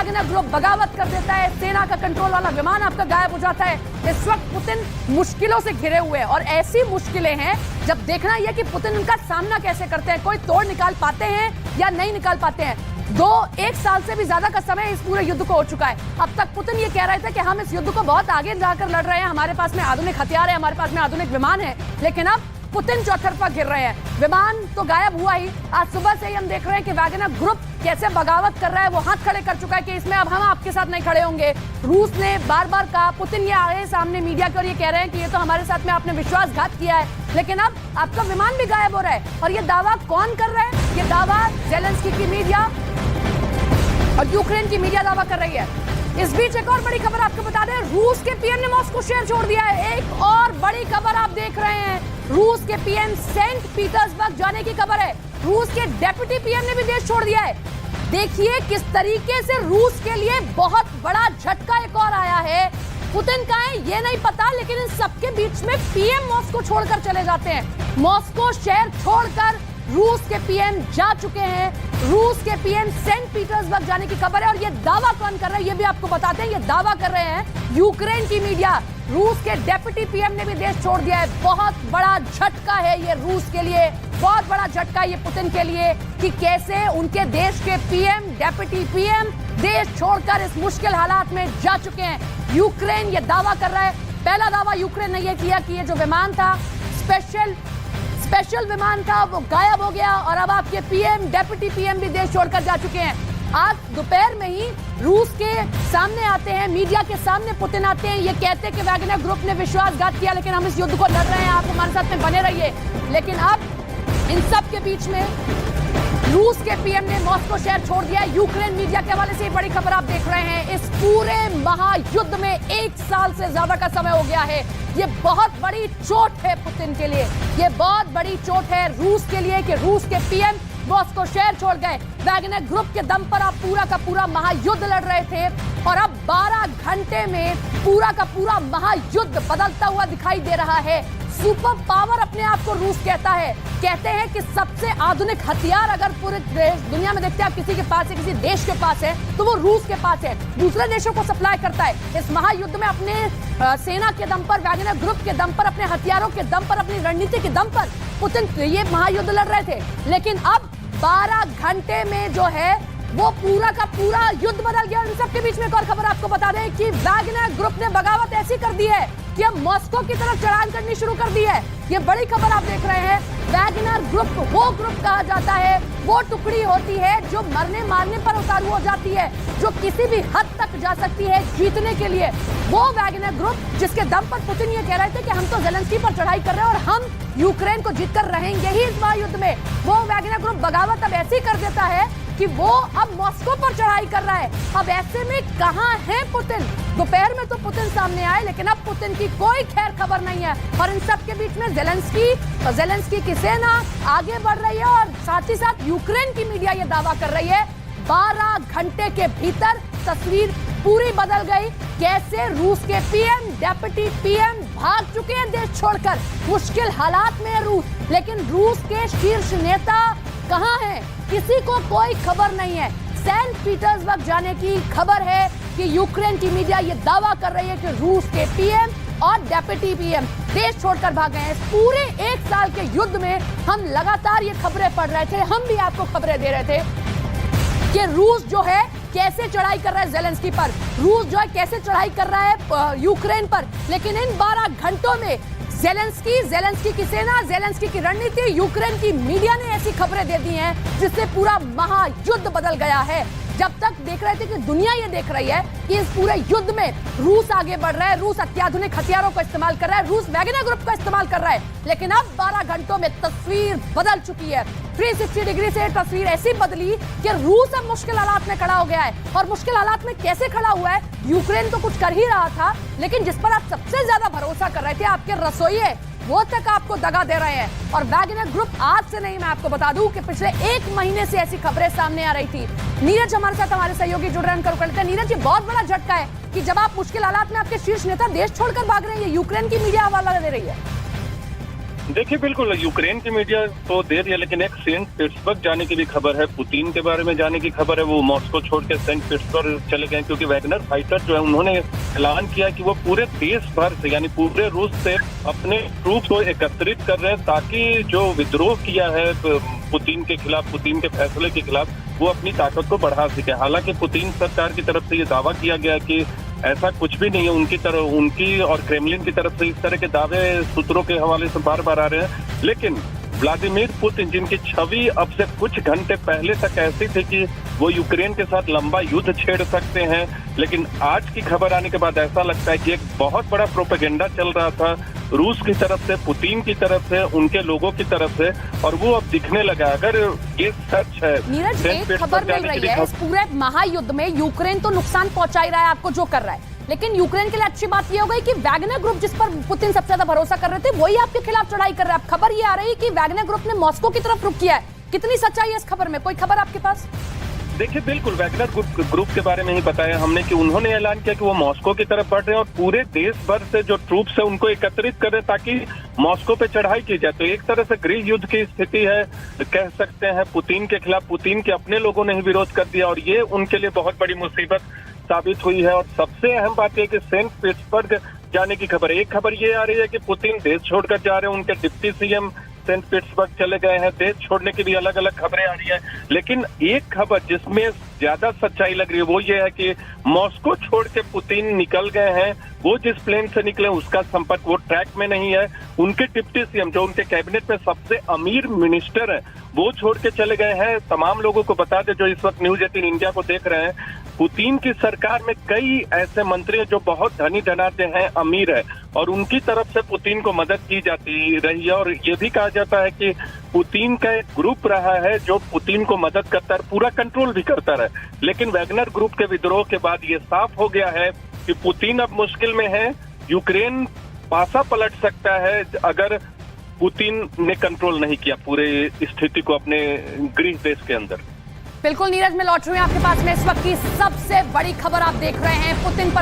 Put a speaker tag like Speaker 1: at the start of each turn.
Speaker 1: Wagner group बगावत कर देता है, सेना का कंट्रोल वाला विमान आपका गायब हो जाता है। इस वक्त पुतिन मुश्किलों से घिरे हुए हैं और ऐसी मुश्किलें हैं जब देखना यह कि पुतिन उनका सामना कैसे करते हैं, कोई तोड़ निकाल पाते हैं या नहीं निकाल पाते हैं। एक साल से भी ज्यादा का समय इस पूरे युद्ध को हो चुका है। अब तक पुतिन ये कह रहे थे कि हम इस युद्ध को बहुत आगे जाकर लड़ रहे हैं, हमारे पास में आधुनिक हथियार है, हमारे पास में आधुनिक विमान है, लेकिन अब पुतिन चौतरफा गिर रहे हैं। विमान तो गायब हुआ ही, आज सुबह से ही हम देख रहे हैं कि वैगनर ग्रुप कैसे बगावत कर रहा है, वो हाथ खड़े कर चुका है कि इसमें अब हम आपके साथ नहीं खड़े होंगे। रूस ने बार बार कहा, पुतिन ये आए सामने मीडिया के और ये कह रहे हैं कि ये तो हमारे साथ में आपने विश्वासघात किया है, लेकिन अब आपका विमान भी गायब हो रहा है। और ये दावा कौन कर रहा है? ये दावा जेलेंस्की की मीडिया और यूक्रेन की मीडिया दावा कर रही है। इस बीच एक और बड़ी खबर आपको बता दें, रूस के पीएम ने मॉस्को शहर छोड़ दिया है। एक और बड़ी खबर आप देख रहे हैं, रूस के पीएम सेंट पीटर्सबर्ग जाने की खबर है। रूस के डेप्यूटी पीएम ने भी देश छोड़ दिया है। देखिए किस तरीके से रूस के लिए बहुत बड़ा झटका एक और आया है। पुतिन कहाँ है ये नहीं पता, लेकिन इन सबके बीच में पीएम मॉस्को छोड़कर चले जाते हैं। मॉस्को शहर छोड़कर रूस के पीएम जा चुके हैं। रूस के पीएम सेंट पीटर्सबर्ग जाने की खबर है और ये दावा कौन कर रहा है ये भी आपको बताते हैं। ये दावा कर रहे हैं यूक्रेन की मीडिया। रूस के डेप्यूटी पीएम ने भी देश छोड़ दिया है। बहुत बड़ा झटका है ये रूस के लिए, बहुत बड़ा झटका ये पुतिन के लिए कि कैसे उनके देश के पीएम, डेप्यूटी पीएम देश छोड़कर इस मुश्किल हालात में जा चुके हैं। यूक्रेन ये दावा कर रहा है। पहला दावा यूक्रेन ने यह किया कि ये जो विमान था स्पेशल विमान था वो गायब हो गया और अब आपके पीएम, डेप्यूटी पीएम भी देश छोड़कर जा चुके हैं। आज दोपहर में ही रूस के सामने आते हैं, मीडिया के सामने पुतिन आते हैं, ये कहते हैं कि वैगनर ग्रुप ने विश्वासघात किया, लेकिन हम इस युद्ध को लड़ रहे हैं, आप हमारे साथ में बने रहिए। लेकिन अब इन सब के बीच में रूस के पीएम ने मॉस्को शहर छोड़ दिया। यूक्रेन मीडिया के हवाले से बड़ी खबर आप देख रहे हैं। इस पूरे महायुद्ध में 1 साल से ज्यादा का समय हो गया है। ये बहुत बड़ी चोट है पुतिन के लिए, ये बहुत बड़ी चोट है रूस के लिए कि रूस के पीएम मॉस्को शहर छोड़ गए। वैगनर ग्रुप के दम पर आप पूरा का पूरा महायुद्ध लड़ रहे थे और अब 12 घंटे में पूरा का पूरा महायुद्ध बदलता हुआ दिखाई दे रहा है। सुपर पावर अपने आप को रूस कहता है, कहते हैं कि सबसे आधुनिक हथियार अगर पूरे दुनिया में देखते हैं आप किसी के पास है, किसी देश के पास है, तो वो रूस के पास है, दूसरे देशों को सप्लाई करता है। इस महायुद्ध में अपने सेना के दम पर, वैगनर ग्रुप के दम पर, अपने हथियारों के दम पर, अपनी रणनीति के दम पर पुतिन ये महायुद्ध लड़ रहे थे। लेकिन अब 12 घंटे में जो है वो पूरा का पूरा युद्ध बदल गया। इन सबके बीच में एक और खबर आपको बता दें कि वैगनर ग्रुप ने बगावत ऐसी कर दी है कि अब मॉस्को की तरफ चढ़ान करनी शुरू कर दी है। ये बड़ी खबर आप देख रहे हैं। वैगनर ग्रुप वो ग्रुप कहा जाता है, वो टुकड़ी होती है जो मरने मारने पर उतारू हो जाती है, जो किसी भी हद तक जा सकती है जीतने के लिए। वो वैगनर ग्रुप जिसके दम पर पुतिन ये कह रहे थे कि हम तो जेलेंस्की पर चढ़ाई कर रहे हैं और हम यूक्रेन को जीतकर रहेंगे ही इस महायुद्ध में, वो वैगनर ग्रुप बगावत अब ऐसी कर देता है कि वो अब मॉस्को पर चढ़ाई कर रहा है। अब ऐसे में कहां है पुतिन? दोपहर में तो पुतिन सामने आए, लेकिन अब पुतिन की कोई खैर खबर नहीं है। और इन सब के बीच में जेलेंस्की की सेना आगे बढ़ रही है और साथ ही साथ यूक्रेन की मीडिया ये दावा कर रही है 12 घंटे के भीतर तस्वीर पूरी बदल गई। कैसे रूस के पीएम, डेप्यूटी पीएम भाग चुके हैं देश छोड़कर। मुश्किल हालात में है रूस, लेकिन रूस के शीर्ष नेता कहां हैं? किसी को कोई खबर नहीं है। सेंट पीटर्सबर्ग जाने की खबर है कि यूक्रेन की मीडिया ये दावा कर रही है कि रूस के पीएम और डेप्यूटी पीएम देश छोड़कर भाग गए हैं। पूरे 1 साल के युद्ध में हम लगातार ये खबरें पढ़ रहे थे, हम भी आपको खबरें दे रहे थे कि रूस जो है कैसे चढ़ाई कर रहा है जेलेंस्की पर, रूस जो है कैसे चढ़ाई कर रहा है यूक्रेन पर। लेकिन इन 12 घंटों में जेलेंस्की की सेना, जेलेंस्की की रणनीति, यूक्रेन की मीडिया ने ऐसी खबरें दे दी हैं जिससे पूरा महायुद्ध बदल गया है। जब तक देख रहे थे कि दुनिया ये देख रही है कि इस पूरे युद्ध में रूस आगे बढ़ रहा है, रूस अत्याधुनिक हथियारों को इस्तेमाल कर रहा है, रूस वैगनर ग्रुप का इस्तेमाल कर रहा है। लेकिन अब 12 घंटों में तस्वीर बदल चुकी है। 360 डिग्री से तस्वीर ऐसी बदली कि रूस अब मुश्किल हालात में खड़ा हो गया है। और मुश्किल हालात में कैसे खड़ा हुआ है? यूक्रेन तो कुछ कर ही रहा था, लेकिन जिस पर आप सबसे ज्यादा भरोसा कर रहे थे, आपके रसोइये, वो तक आपको दगा दे रहे हैं। और वैगनर ग्रुप आज से नहीं, मैं आपको बता दूं कि पिछले 1 महीने से ऐसी खबरें सामने आ रही थी। नीरज हमारे साथ, हमारे सहयोगी जुड़ रहे हैं। नीरज, ये बहुत बड़ा झटका है कि जब आप मुश्किल हालात में आपके शीर्ष नेता देश छोड़कर भाग रहे हैं, ये यूक्रेन की मीडिया हवाला दे रही है।
Speaker 2: देखिए, बिल्कुल यूक्रेन की मीडिया तो दे रही है, लेकिन एक सेंट पीटर्सबर्ग जाने की भी खबर है, पुतिन के बारे में जाने की खबर है। वो मॉस्को छोड़ के सेंट पीटर्सबर्ग चले गए क्योंकि वैगनर फाइटर जो है उन्होंने ऐलान किया कि वो पूरे देश भर से यानी पूरे रूस से अपने ट्रूप को एकत्रित कर रहे हैं ताकि जो विद्रोह किया है पुतिन के खिलाफ, पुतिन के फैसले के खिलाफ, वो अपनी ताकत को बढ़ा सके। हालांकि पुतिन सरकार की तरफ से ये दावा किया गया कि ऐसा कुछ भी नहीं है, उनकी और क्रेमलिन की तरफ से इस तरह के दावे सूत्रों के हवाले से बार बार आ रहे हैं। लेकिन व्लादिमीर पुतिन, जिनकी छवि अब से कुछ घंटे पहले तक ऐसी थी कि वो यूक्रेन के साथ लंबा युद्ध छेड़ सकते हैं, लेकिन आज की खबर आने के बाद ऐसा लगता है कि एक बहुत बड़ा प्रोपेगेंडा चल रहा था रूस की तरफ से, पुतिन की तरफ से, उनके लोगों की तरफ से, और वो अब दिखने लगा। अगर ये सच है,
Speaker 1: नीरज, एक खबर मिल रही है, इस पूरे महायुद्ध में यूक्रेन तो नुकसान पहुंचा ही रहा है आपको जो कर रहा है, लेकिन यूक्रेन के लिए अच्छी बात ये हो गई कि वैगनर ग्रुप, जिस पर पुतिन सबसे ज्यादा भरोसा कर रहे थे, वही आपके खिलाफ चढ़ाई कर रहा है। अब खबर ये आ रही है कि वैगनर ग्रुप ने मॉस्को की तरफ रुख किया है। कितनी सच्चाई है इस खबर में, कोई खबर आपके पास?
Speaker 2: देखिए, बिल्कुल वैगनर ग्रुप के बारे में ही बताया हमने कि उन्होंने ऐलान किया कि वो मॉस्को की तरफ बढ़ रहे हैं और पूरे देश भर से जो ट्रूप्स है उनको एकत्रित कर रहे हैं ताकि मॉस्को पे चढ़ाई की जाए। तो एक तरह से गृह युद्ध की स्थिति है, कह सकते हैं, पुतिन के खिलाफ। पुतिन के अपने लोगों ने ही विरोध कर दिया और ये उनके लिए बहुत बड़ी मुसीबत साबित हुई है। और सबसे अहम बात यह कि सेंट पीटर्सबर्ग जाने की खबर है। एक खबर ये आ रही है कि पुतिन देश छोड़कर जा रहे हैं, उनके डिप्टी सीएम सेंट पीटर्सबर्ग चले गए हैं, देश छोड़ने की भी अलग अलग खबरें आ रही हैं। लेकिन एक खबर जिसमें ज्यादा सच्चाई लग रही है वो ये है कि मॉस्को छोड़ के पुतिन निकल गए हैं। वो जिस प्लेन से निकले उसका संपर्क वो ट्रैक में नहीं है। उनके डिप्टी सीएम, जो उनके कैबिनेट में सबसे अमीर मिनिस्टर है, वो छोड़ के चले गए हैं। तमाम लोगों को बता दे जो इस वक्त न्यूज 18 इंडिया को देख रहे हैं, पुतिन की सरकार में कई ऐसे मंत्री हैं जो बहुत धनी धनाढ्य हैं, अमीर है, और उनकी तरफ से पुतिन को मदद की जाती रही है। और ये भी कहा जाता है कि पुतिन का एक ग्रुप रहा है जो पुतिन को मदद करता है, पूरा कंट्रोल भी करता रहा। लेकिन वैगनर ग्रुप के विद्रोह के बाद ये साफ हो गया है कि पुतिन अब मुश्किल में है। यूक्रेन पासा पलट सकता है अगर पुतिन ने कंट्रोल नहीं किया पूरे स्थिति को अपने गृह देश के अंदर।
Speaker 1: बिल्कुल नीरज, मैं लौट रही हूं आपके पास में। इस वक्त की सबसे बड़ी खबर आप देख रहे हैं, पुतिन पर